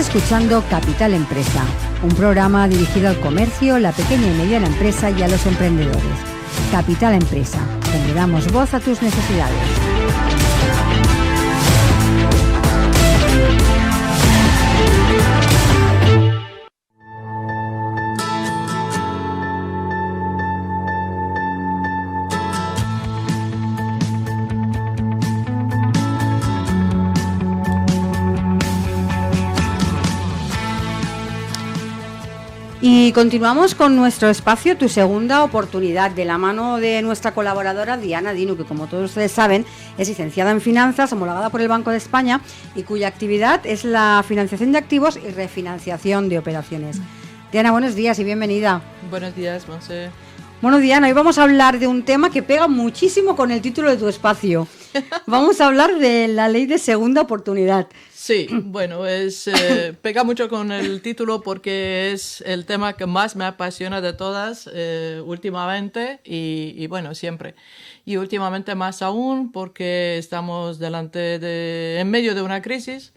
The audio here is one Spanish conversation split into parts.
escuchando Capital Empresa, un programa dirigido al comercio, la pequeña y mediana empresa y a los emprendedores. Capital Empresa, donde damos voz a tus necesidades. Y continuamos con nuestro espacio Tu Segunda Oportunidad, de la mano de nuestra colaboradora Diana Dinu, que como todos ustedes saben es licenciada en Finanzas, homologada por el Banco de España y cuya actividad es la financiación de activos y refinanciación de operaciones. Diana, buenos días y bienvenida. Buenos días, Monse. Bueno, Diana, hoy vamos a hablar de un tema que pega muchísimo con el título de tu espacio. Vamos a hablar de la ley de segunda oportunidad. Sí, bueno, pega mucho con el título porque es el tema que más me apasiona de todas últimamente y bueno, siempre. Y últimamente más aún porque estamos en medio de una crisis,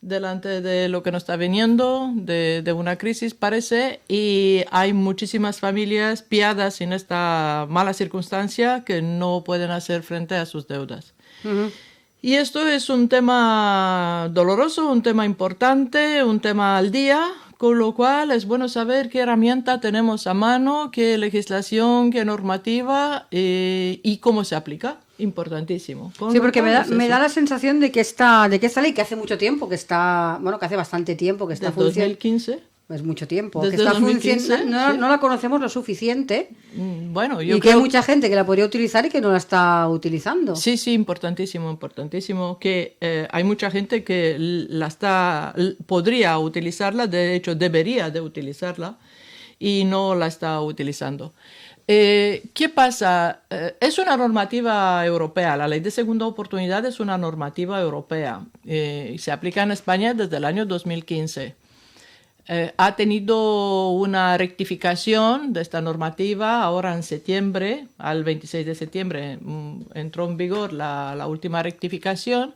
delante de lo que nos está viniendo, de una crisis parece, y hay muchísimas familias pilladas en esta mala circunstancia que no pueden hacer frente a sus deudas. Uh-huh. Y esto es un tema doloroso, un tema importante, un tema al día, con lo cual es bueno saber qué herramienta tenemos a mano, qué legislación, qué normativa y cómo se aplica. Importantísimo. Sí, porque me da la sensación de que esta ley, que hace mucho tiempo, que hace bastante tiempo que está funcionando. 2015. Es mucho tiempo. Desde que está 2015, no la conocemos lo suficiente. Bueno, yo creo que hay mucha gente que la podría utilizar y que no la está utilizando. Sí, importantísimo. Que hay mucha gente que podría utilizarla, de hecho debería de utilizarla y no la está utilizando. ¿Qué pasa? Es una normativa europea. La ley de segunda oportunidad es una normativa europea. Se aplica en España desde el año 2015. Ha tenido una rectificación de esta normativa ahora en septiembre, al 26 de septiembre entró en vigor la última rectificación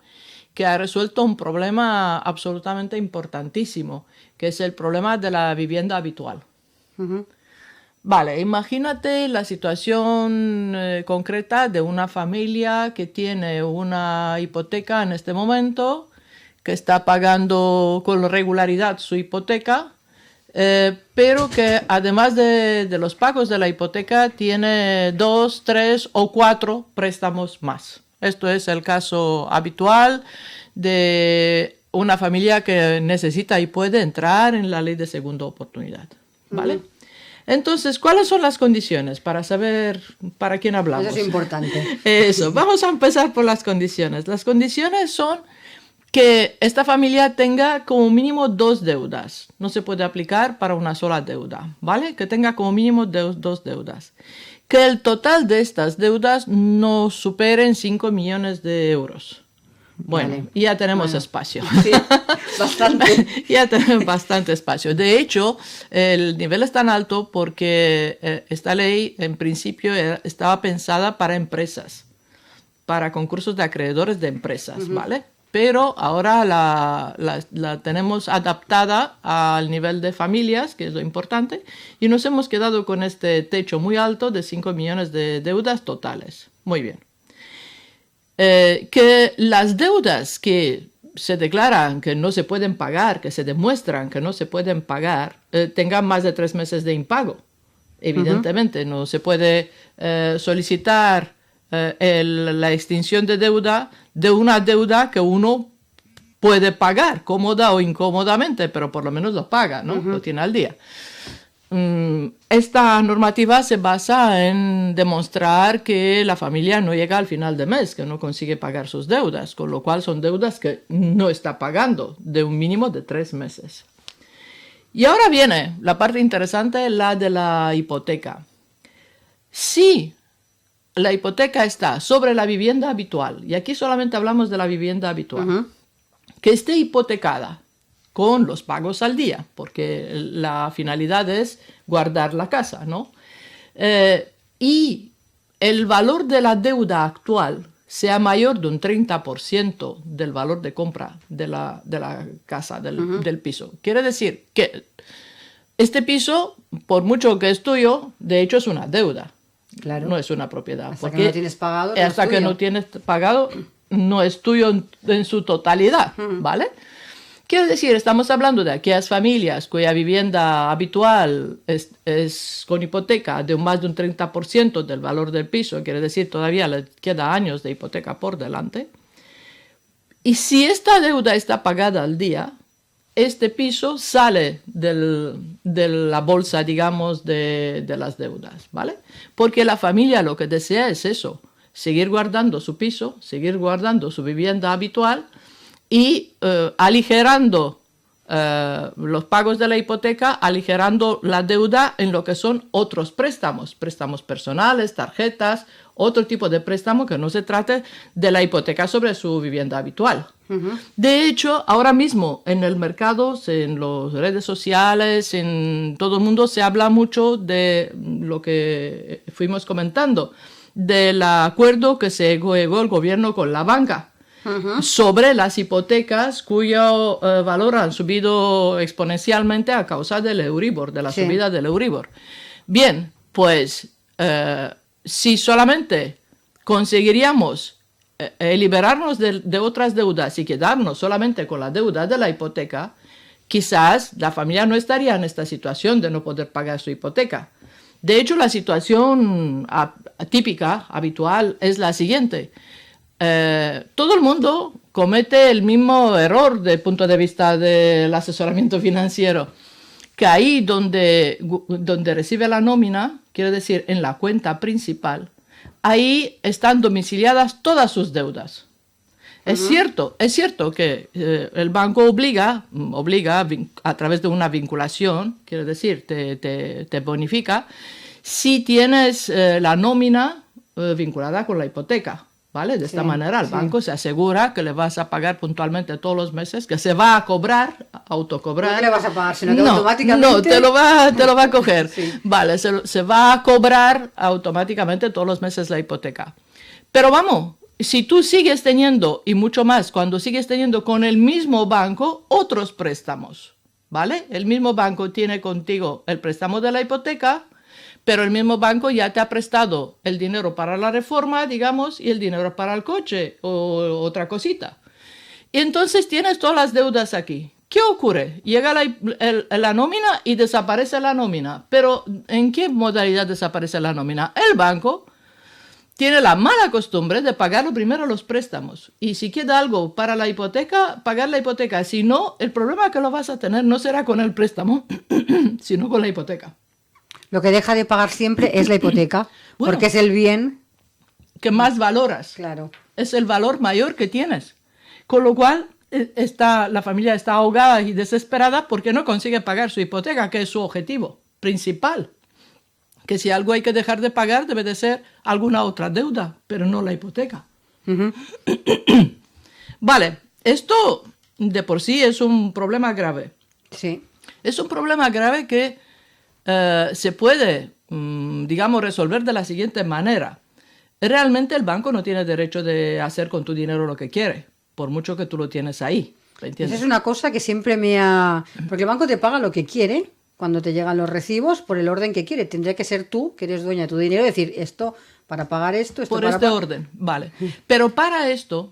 que ha resuelto un problema absolutamente importantísimo, que es el problema de la vivienda habitual. Uh-huh. Vale, imagínate la situación concreta de una familia que tiene una hipoteca en este momento, que está pagando con regularidad su hipoteca, pero que además de los pagos de la hipoteca tiene 2, 3 o 4 préstamos más. Esto es el caso habitual de una familia que necesita y puede entrar en la ley de segunda oportunidad, ¿vale? Uh-huh. Entonces, ¿cuáles son las condiciones para saber para quién hablamos? Eso es importante. Eso, vamos a empezar por las condiciones. Las condiciones son que esta familia tenga como mínimo 2 deudas. No se puede aplicar para una sola deuda, ¿vale? Que tenga como mínimo 2 deudas. Que el total de estas deudas no superen 5 millones de euros. Bueno, vale. Ya tenemos espacio. Sí, bastante. Ya tenemos bastante espacio. De hecho, el nivel es tan alto porque esta ley, en principio, estaba pensada para empresas, para concursos de acreedores de empresas, uh-huh. ¿Vale? Pero ahora la tenemos adaptada al nivel de familias, que es lo importante, y nos hemos quedado con este techo muy alto de 5 millones de deudas totales. Muy bien. Que las deudas que se declaran que no se pueden pagar, que se demuestran que no se pueden pagar, tengan más de 3 meses de impago. Evidentemente, uh-huh. No se puede solicitar la extinción de deuda de una deuda que uno puede pagar, cómoda o incómodamente, pero por lo menos lo paga, ¿no? Uh-huh. Lo tiene al día. Esta normativa se basa en demostrar que la familia no llega al final de mes, que no consigue pagar sus deudas, con lo cual son deudas que no está pagando de un mínimo de 3 meses. Y ahora viene la parte interesante, la de la hipoteca. Si la hipoteca está sobre la vivienda habitual, y aquí solamente hablamos de la vivienda habitual, uh-huh. Que esté hipotecada con los pagos al día, porque la finalidad es guardar la casa, ¿no? Y el valor de la deuda actual sea mayor de un 30% del valor de compra de la casa, del piso. Quiere decir que este piso, por mucho que es tuyo, de hecho es una deuda. Claro. No es una propiedad. Hasta que no tienes pagado, no hasta es que tuyo. no tienes pagado, no es tuyo en su totalidad, ¿vale? Quiere decir, estamos hablando de aquellas familias cuya vivienda habitual es con hipoteca de más de un 30% del valor del piso, quiere decir, todavía le queda años de hipoteca por delante. Y si esta deuda está pagada al día, este piso sale de la bolsa, digamos, de las deudas, ¿vale? Porque la familia lo que desea es eso, seguir guardando su piso, seguir guardando su vivienda habitual y aligerando los pagos de la hipoteca, aligerando la deuda en lo que son otros préstamos personales, tarjetas, otro tipo de préstamo que no se trate de la hipoteca sobre su vivienda habitual. De hecho, ahora mismo en el mercado, en las redes sociales, en todo el mundo se habla mucho de lo que fuimos comentando, del acuerdo que se llegó el gobierno con la banca sobre las hipotecas cuyo valor han subido exponencialmente a causa del Euribor, de la subida del Euribor. Bien, pues si solamente conseguiríamos liberarnos de otras deudas y quedarnos solamente con la deuda de la hipoteca, quizás la familia no estaría en esta situación de no poder pagar su hipoteca. De hecho, la situación típica, habitual, es la siguiente. Todo el mundo comete el mismo error desde el punto de vista del asesoramiento financiero, que ahí donde recibe la nómina, quiere decir en la cuenta principal, ahí están domiciliadas todas sus deudas. Es cierto que el banco obliga a través de una vinculación, quiere decir, te bonifica, si tienes la nómina vinculada con la hipoteca. ¿Vale? De esta manera el banco se asegura que le vas a pagar puntualmente todos los meses, que se va a cobrar, autocobrar. No le vas a pagar, sino que automáticamente... No, te lo va a coger. Vale, se va a cobrar automáticamente todos los meses la hipoteca. Pero vamos, si tú sigues teniendo, y mucho más, cuando sigues teniendo con el mismo banco otros préstamos, ¿vale? El mismo banco tiene contigo el préstamo de la hipoteca, pero el mismo banco ya te ha prestado el dinero para la reforma, digamos, y el dinero para el coche o otra cosita. Y entonces tienes todas las deudas aquí. ¿Qué ocurre? Llega la nómina y desaparece la nómina. Pero ¿en qué modalidad desaparece la nómina? El banco tiene la mala costumbre de pagar primero los préstamos. Y si queda algo para la hipoteca, pagar la hipoteca. Si no, el problema que lo vas a tener no será con el préstamo, sino con la hipoteca. Lo que deja de pagar siempre es la hipoteca, bueno, porque es el bien que más valoras. Claro. Es el valor mayor que tienes. Con lo cual, la familia está ahogada y desesperada porque no consigue pagar su hipoteca, que es su objetivo principal. Que si algo hay que dejar de pagar, debe de ser alguna otra deuda, pero no la hipoteca. Vale, esto de por sí es un problema grave. Sí. Es un problema grave que se puede, digamos, resolver de la siguiente manera. Realmente el banco no tiene derecho de hacer con tu dinero lo que quiere, por mucho que tú lo tienes ahí. Esa es una cosa que siempre me ha... Porque el banco te paga lo que quiere cuando te llegan los recibos por el orden que quiere. Tendría que ser tú, que eres dueña de tu dinero, decir esto para pagar esto por para este orden, vale. Pero para esto,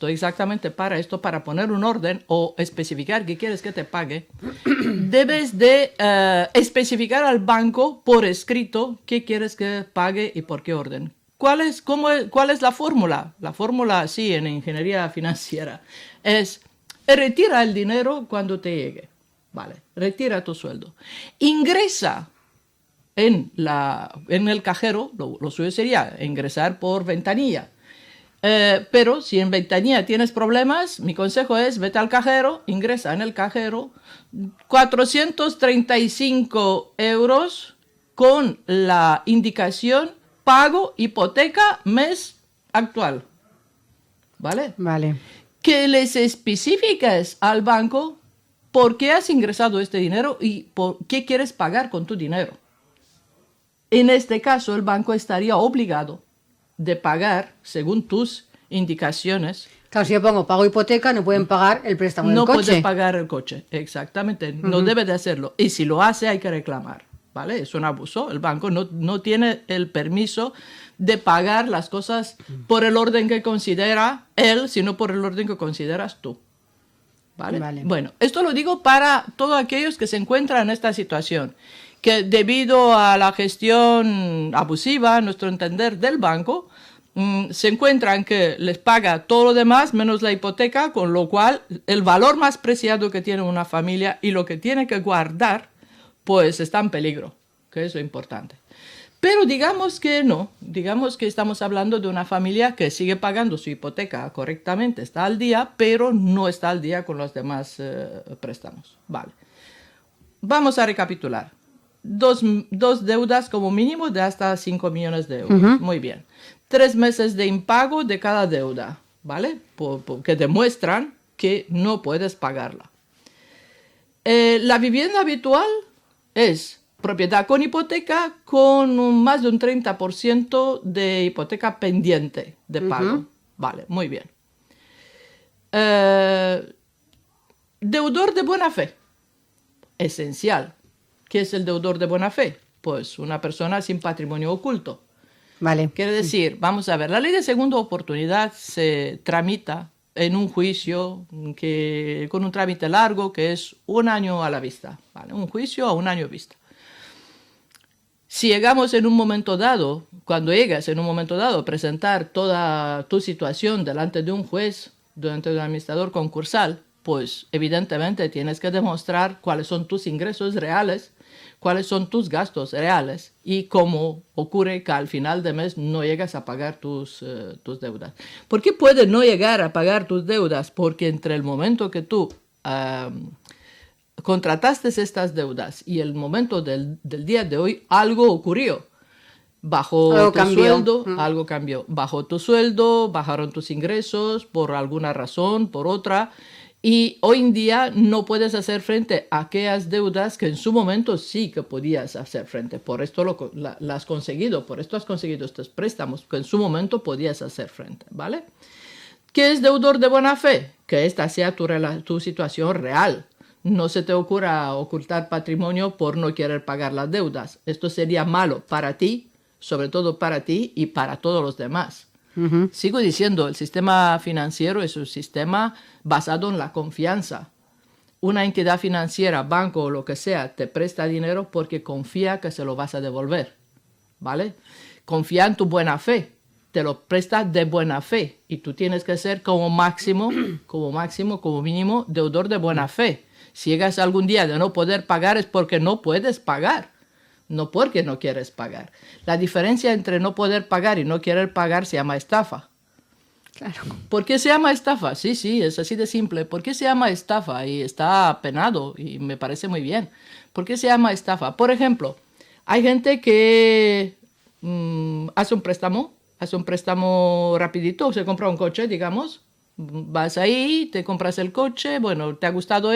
exactamente para esto, para poner un orden o especificar qué quieres que te pague, debes de especificar al banco por escrito qué quieres que pague y por qué orden. ¿Cuál es la fórmula? La fórmula, sí, en ingeniería financiera, es retira el dinero cuando te llegue. Vale, retira tu sueldo. Ingresa en el cajero, lo suyo sería ingresar por ventanilla. Pero si en ventanilla tienes problemas, mi consejo es vete al cajero, ingresa en el cajero, 435 € con la indicación pago hipoteca mes actual. ¿Vale? Vale. Que les especifiques al banco por qué has ingresado este dinero y por qué quieres pagar con tu dinero. En este caso, el banco estaría obligado de pagar, según tus indicaciones. Claro, si yo pongo pago hipoteca, no pueden pagar el préstamo del No coche. puede pagar el coche, exactamente, no debe de hacerlo. Y si lo hace hay que reclamar, ¿vale? Es un abuso, el banco no tiene el permiso de pagar las cosas por el orden que considera él, sino por el orden que consideras tú. ¿Vale? Vale. Bueno, esto lo digo para todos aquellos que se encuentran en esta situación, que debido a la gestión abusiva, a nuestro entender, del banco, se encuentran que les paga todo lo demás menos la hipoteca, con lo cual el valor más preciado que tiene una familia y lo que tiene que guardar, pues está en peligro, que eso es importante. Pero digamos que no, digamos que estamos hablando de una familia que sigue pagando su hipoteca correctamente, está al día, pero no está al día con los demás préstamos. Vale. Vamos a recapitular. Dos deudas como mínimo de hasta 5 millones de euros. Muy bien. 3 meses de impago de cada deuda, ¿vale? Que demuestran que no puedes pagarla. La vivienda habitual es propiedad con hipoteca con más de un 30% de hipoteca pendiente de pago. Vale, muy bien. Deudor de buena fe. Esencial. ¿Qué es el deudor de buena fe? Pues una persona sin patrimonio oculto. Vale. Quiere decir, vamos a ver, la ley de segunda oportunidad se tramita en un juicio con un trámite largo que es 1 año a la vista. ¿Vale? Un juicio a 1 año vista. Si llegamos en un momento dado, cuando llegas en un momento dado a presentar toda tu situación delante de un juez, delante de un administrador concursal, pues evidentemente tienes que demostrar cuáles son tus ingresos reales, cuáles son tus gastos reales y cómo ocurre que al final de mes no llegas a pagar tus deudas. ¿Por qué puedes no llegar a pagar tus deudas? Porque entre el momento que tú contrataste estas deudas y el momento del día de hoy, algo ocurrió. Bajo tu sueldo, algo cambió. Bajo tu sueldo, bajaron tus ingresos por alguna razón, por otra. Y hoy en día no puedes hacer frente a aquellas deudas que en su momento sí que podías hacer frente. Por esto las has conseguido, por esto has conseguido estos préstamos que en su momento podías hacer frente, ¿vale? ¿Qué es deudor de buena fe? Que esta sea tu situación real. No se te ocurra ocultar patrimonio por no querer pagar las deudas. Esto sería malo para ti, sobre todo para ti y para todos los demás. Sigo diciendo, el sistema financiero es un sistema basado en la confianza. Una entidad financiera, banco o lo que sea, te presta dinero porque confía que se lo vas a devolver, ¿vale? Confía en tu buena fe, te lo presta de buena fe y tú tienes que ser como mínimo, deudor de buena fe. Si llegas algún día de no poder pagar es porque no puedes pagar. No porque no quieres pagar. La diferencia entre no poder pagar y no querer pagar se llama estafa. Claro. ¿Por qué se llama estafa? Sí, es así de simple. ¿Por qué se llama estafa? Y está penado y me parece muy bien. ¿Por qué se llama estafa? Por ejemplo, hay gente que hace un préstamo rapidito, se compra un coche, digamos. Vas ahí, te compras el coche, bueno, te ha gustado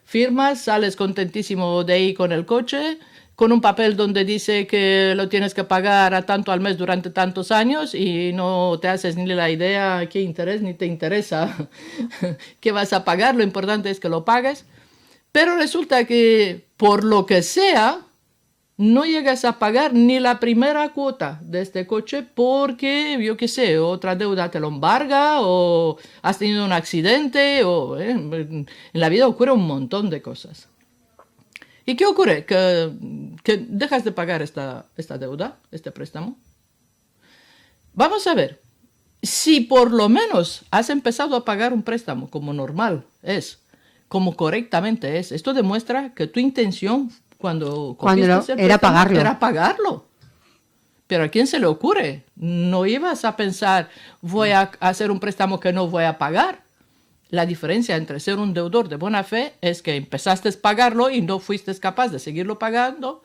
firmas, sales contentísimo de ahí con el coche, con un papel donde dice que lo tienes que pagar a tanto al mes durante tantos años y no te haces ni la idea qué interés ni te interesa qué vas a pagar, lo importante es que lo pagues. Pero resulta que por lo que sea, no llegas a pagar ni la primera cuota de este coche porque, yo qué sé, otra deuda te lo embarga o has tenido un accidente o en la vida ocurre un montón de cosas. ¿Y qué ocurre? Que dejas de pagar esta deuda, este préstamo. Vamos a ver, si por lo menos has empezado a pagar un préstamo como normal es, como correctamente es, esto demuestra que tu intención cuando era pagarlo. Era pagarlo. Pero ¿a quién se le ocurre? No ibas a pensar, voy a hacer un préstamo que no voy a pagar. La diferencia entre ser un deudor de buena fe es que empezaste a pagarlo y no fuiste capaz de seguirlo pagando.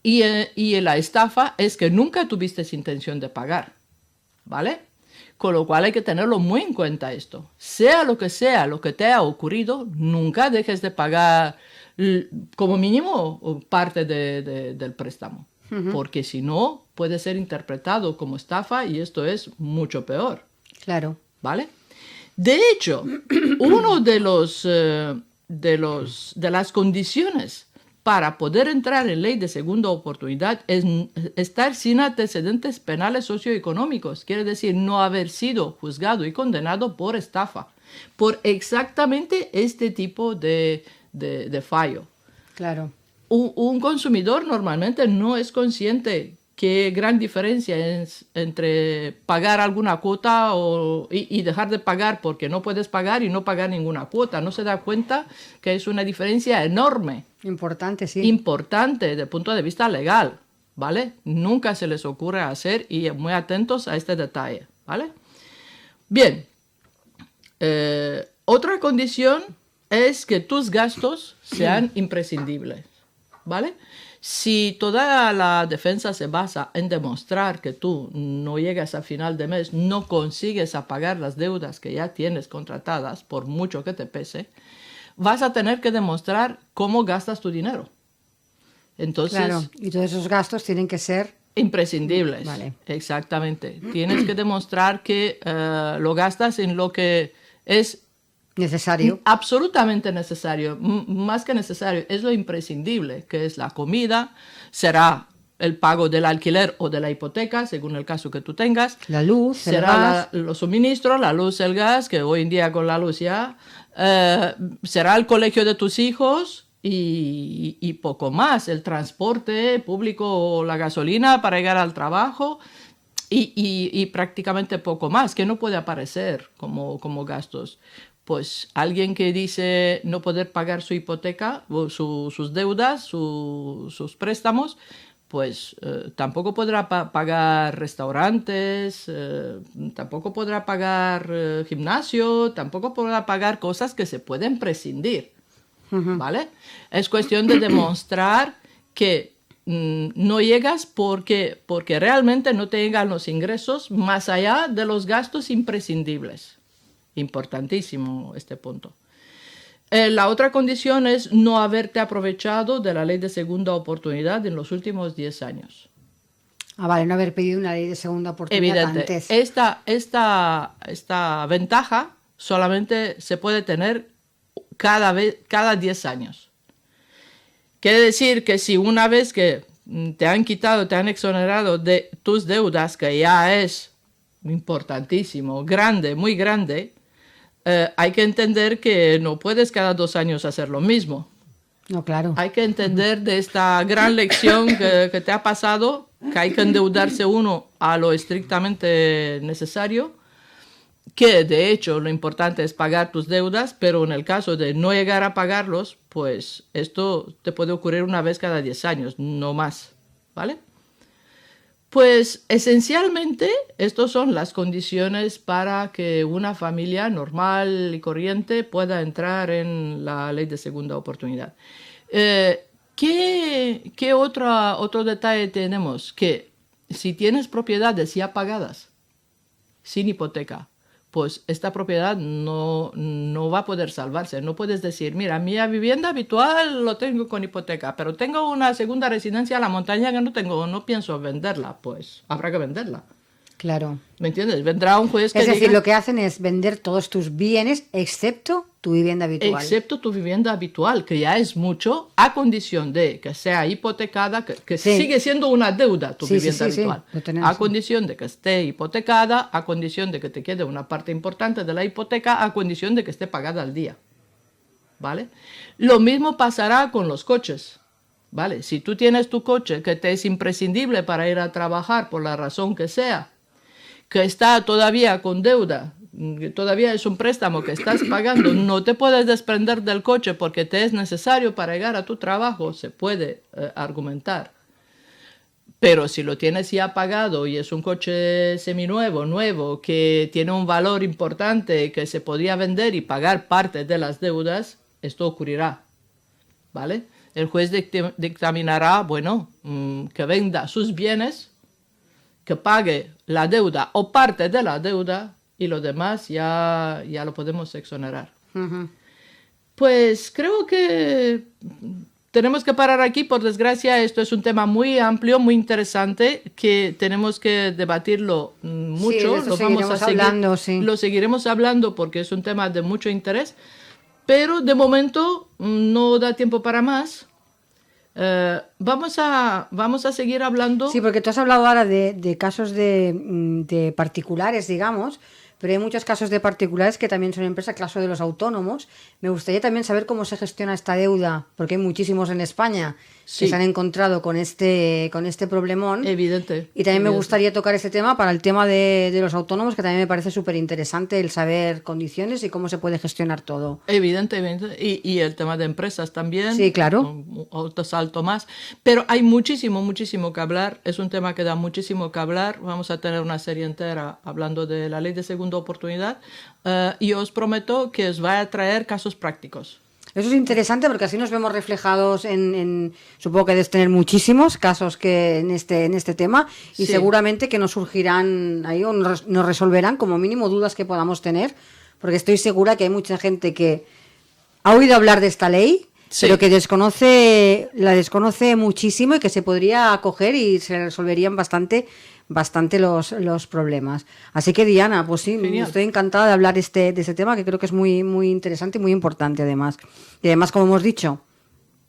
Y la estafa es que nunca tuviste intención de pagar. ¿Vale? Con lo cual hay que tenerlo muy en cuenta esto. Sea lo que te ha ocurrido, nunca dejes de pagar como mínimo parte del préstamo. Porque si no, puede ser interpretado como estafa y esto es mucho peor. Claro. ¿Vale? De hecho, uno de las condiciones para poder entrar en ley de segunda oportunidad es estar sin antecedentes penales socioeconómicos, quiere decir no haber sido juzgado y condenado por estafa, por exactamente este tipo de fallo. Claro. Un consumidor normalmente no es consciente qué gran diferencia es entre pagar alguna cuota y dejar de pagar porque no puedes pagar y no pagar ninguna cuota. No se da cuenta que es una diferencia enorme. Importante, sí. Importante desde el punto de vista legal, ¿vale? Nunca se les ocurre hacer y muy atentos a este detalle, ¿vale? Bien. Otra condición es que tus gastos sean imprescindibles, ¿vale? Si toda la defensa se basa en demostrar que tú no llegas a final de mes, no consigues a pagar las deudas que ya tienes contratadas, por mucho que te pese, vas a tener que demostrar cómo gastas tu dinero. Entonces, claro, y todos esos gastos tienen que ser imprescindibles. Vale. Exactamente. Tienes que demostrar que lo gastas en lo que es necesario. Absolutamente necesario, más que necesario, es lo imprescindible, que es la comida, será el pago del alquiler o de la hipoteca, según el caso que tú tengas. La luz, será los suministros, la luz, el gas, que hoy en día con la luz ya, será el colegio de tus hijos y poco más, el transporte público o la gasolina para llegar al trabajo. Y prácticamente poco más, que no puede aparecer como gastos. Pues alguien que dice no poder pagar su hipoteca, o sus deudas, sus préstamos, pues tampoco podrá pagar restaurantes, tampoco podrá pagar gimnasio, tampoco podrá pagar cosas que se pueden prescindir, ¿vale? Es cuestión de demostrar que no llegas porque realmente no te llegan los ingresos más allá de los gastos imprescindibles. Importantísimo este punto. La otra condición es no haberte aprovechado de la ley de segunda oportunidad en los últimos 10 años. Ah, vale, no haber pedido una ley de segunda oportunidad Evidente. antes. Esta ventaja solamente se puede tener cada 10 años. Quiere decir que si una vez que te han quitado, te han exonerado de tus deudas, que ya es importantísimo, grande, muy grande, hay que entender que no puedes cada 2 años hacer lo mismo. No, claro. Hay que entender de esta gran lección que te ha pasado, que hay que endeudarse uno a lo estrictamente necesario, que de hecho lo importante es pagar tus deudas, pero en el caso de no llegar a pagarlos, pues esto te puede ocurrir una vez cada 10 años, no más, ¿vale? Pues esencialmente estas son las condiciones para que una familia normal y corriente pueda entrar en la ley de segunda oportunidad. ¿Qué otro detalle tenemos? Que si tienes propiedades ya pagadas, sin hipoteca, pues esta propiedad no va a poder salvarse. No puedes decir, mira, mi vivienda habitual lo tengo con hipoteca, pero tengo una segunda residencia en la montaña que no pienso venderla. Pues habrá que venderla. Claro. ¿Me entiendes? Vendrá un juez que Es decir, diga, lo que hacen es vender todos tus bienes excepto tu vivienda habitual. excepto tu vivienda habitual, que ya es mucho, a condición de que sea hipotecada, que Sí. sigue siendo una deuda tu Sí, vivienda sí, sí, habitual. sí. Lo tenemos, A condición de que esté hipotecada, a condición de que te quede una parte importante de la hipoteca, a condición de que esté pagada al día. ¿Vale? Lo mismo pasará con los coches. ¿Vale? Si tú tienes tu coche que te es imprescindible para ir a trabajar por la razón que sea, que está todavía con deuda, que todavía es un préstamo que estás pagando, no te puedes desprender del coche porque te es necesario para llegar a tu trabajo, se puede argumentar. Pero si lo tienes ya pagado y es un coche seminuevo, nuevo, que tiene un valor importante, que se podría vender y pagar parte de las deudas, esto ocurrirá, ¿vale? El juez dictaminará, bueno, que venda sus bienes, que pague la deuda o parte de la deuda y lo demás ya lo podemos exonerar. Ujú. Pues creo que tenemos que parar aquí, por desgracia. Esto es un tema muy amplio, muy interesante, que tenemos que debatirlo mucho. Sí, lo seguiremos hablando, sí. Lo seguiremos hablando porque es un tema de mucho interés, pero de momento no da tiempo para más. Vamos a seguir hablando. Sí, porque tú has hablado ahora de casos de particulares, digamos, pero hay muchos casos de particulares que también son empresas, caso de los autónomos. Me gustaría también saber cómo se gestiona esta deuda, porque hay muchísimos en España que se han encontrado con este problemón. Evidente. Y también me gustaría tocar este tema para el tema de los autónomos, que también me parece súper interesante el saber condiciones y cómo se puede gestionar todo. Evidentemente. Y el tema de empresas también. Sí, claro. Otro salto más. Pero hay muchísimo que hablar. Es un tema que da muchísimo que hablar. Vamos a tener una serie entera hablando de la ley de segunda oportunidad. Y os prometo que os va a traer casos prácticos. Eso es interesante porque así nos vemos reflejados supongo que debes tener muchísimos casos que en este tema y Sí. Seguramente que nos surgirán ahí o nos resolverán como mínimo dudas que podamos tener, porque estoy segura que hay mucha gente que ha oído hablar de esta ley, Sí. pero que la desconoce muchísimo y que se podría acoger y se resolverían bastante los problemas. Así que Diana, pues sí, Genial. estoy encantada de hablar de este tema, que creo que es muy, muy interesante y muy importante además. Y además, como hemos dicho,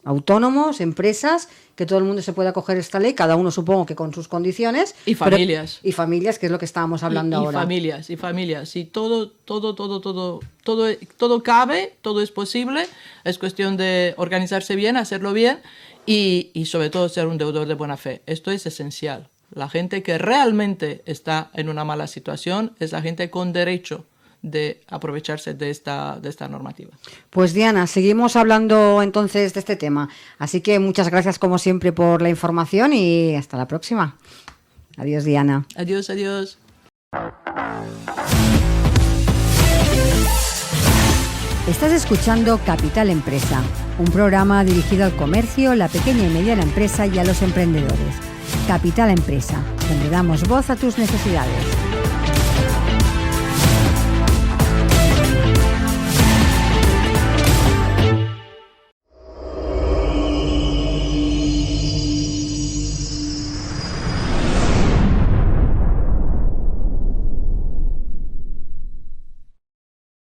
autónomos, empresas, que todo el mundo se puede acoger esta ley, cada uno supongo que con sus condiciones. Y familias. Y familias, que es lo que estábamos hablando ahora. Y familias. Y todo cabe, todo es posible. Es cuestión de organizarse bien, hacerlo bien y sobre todo ser un deudor de buena fe. Esto es esencial. La gente que realmente está en una mala situación es la gente con derecho de aprovecharse de esta normativa. Pues Diana, seguimos hablando entonces de este tema. Así que muchas gracias como siempre por la información y hasta la próxima. Adiós, Diana. Adiós. Estás escuchando Capital Empresa, un programa dirigido al comercio, la pequeña y mediana empresa y a los emprendedores. Capital Empresa, donde damos voz a tus necesidades.